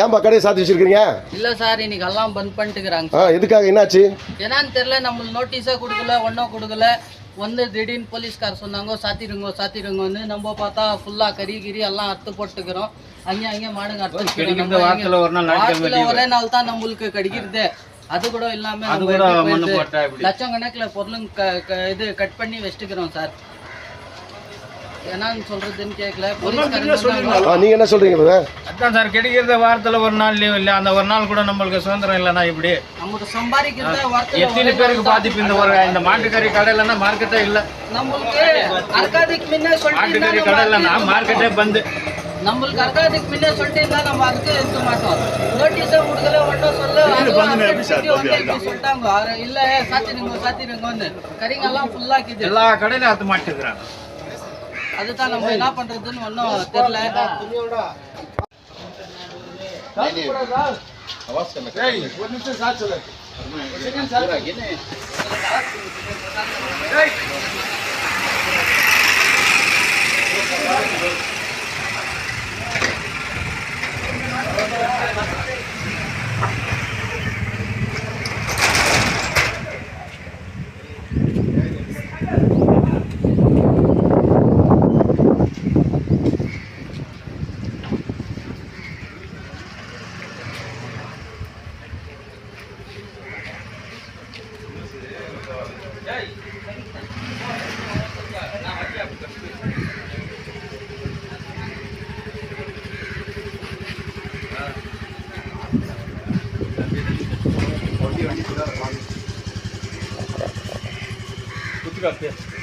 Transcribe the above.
ஏன்பா கடையை சாத்தி வச்சிருக்கீங்க? இல்ல சார், இன்னைக்கு எல்லாம் பந்த் பண்ணிட்டுக்கிறாங்க. எதுக்காக, என்னாச்சு? என்னன்னு தெரியல, நம்மளுக்கு நோட்டீஸே கொடுக்கல, ஒன்றும் கொடுக்கல. வந்து திடீர்னு போலீஸ்கார் சொன்னாங்க சாத்திருங்கன்னு. நம்ம பார்த்தா ஃபுல்லா கறி எல்லாம் அறுத்து போட்டுக்கிறோம். அங்கே மாடுங்க அறுத்து ஒரே நாள் தான் நம்மளுக்கு கிடைக்கிறது. அது கூட இல்லாம லட்சம் கணக்குல பொருளுங்க இது கட் பண்ணி வச்சுக்கிறோம் சார். என்னன்னு சொல்றதுன்னு கேட்கல. நீங்க என்ன சொல்றீங்க? அதான் சார், கிடைக்கிறது வாரத்துல ஒரு நாள் லீவ் இல்ல, அந்த ஒரு நாள் கூட நம்மளுக்கு சுதந்திரம் இல்லைன்னா இப்படி நமக்கு சம்பாதிக்கிறது எத்தனை பேருக்கு பாதிப்பு? இந்த மாட்டுக்கறி கடை இல்லைன்னா மார்க்கெட்டே இல்லை. நம்மளுக்கு அர்க்காதிக்கு முன்ன மாட்டுக்கறி கடை இல்லைன்னா மார்க்கெட்டே பந்து. நம்மளுக்கு அர்க்காதிக்கு முன்ன சொல்லிட்டு இருந்தா நம்ம அதுக்கு இருக்க மாட்டோம். நோட்டீஸை கொடுக்கல, ஒன்றும் சொல்ல சொல்லிட்டாங்க. இல்ல சாத்திருங்க கறிங்கெல்லாம் ஃபுல்லாக்கிது. எல்லா கடையிலும் அத்து மாட்டுக்கிறாங்க. அதுதான் நம்ம என்ன பண்றதுன்னு ஒன்றும் தெரியல. कुछ करते हैं।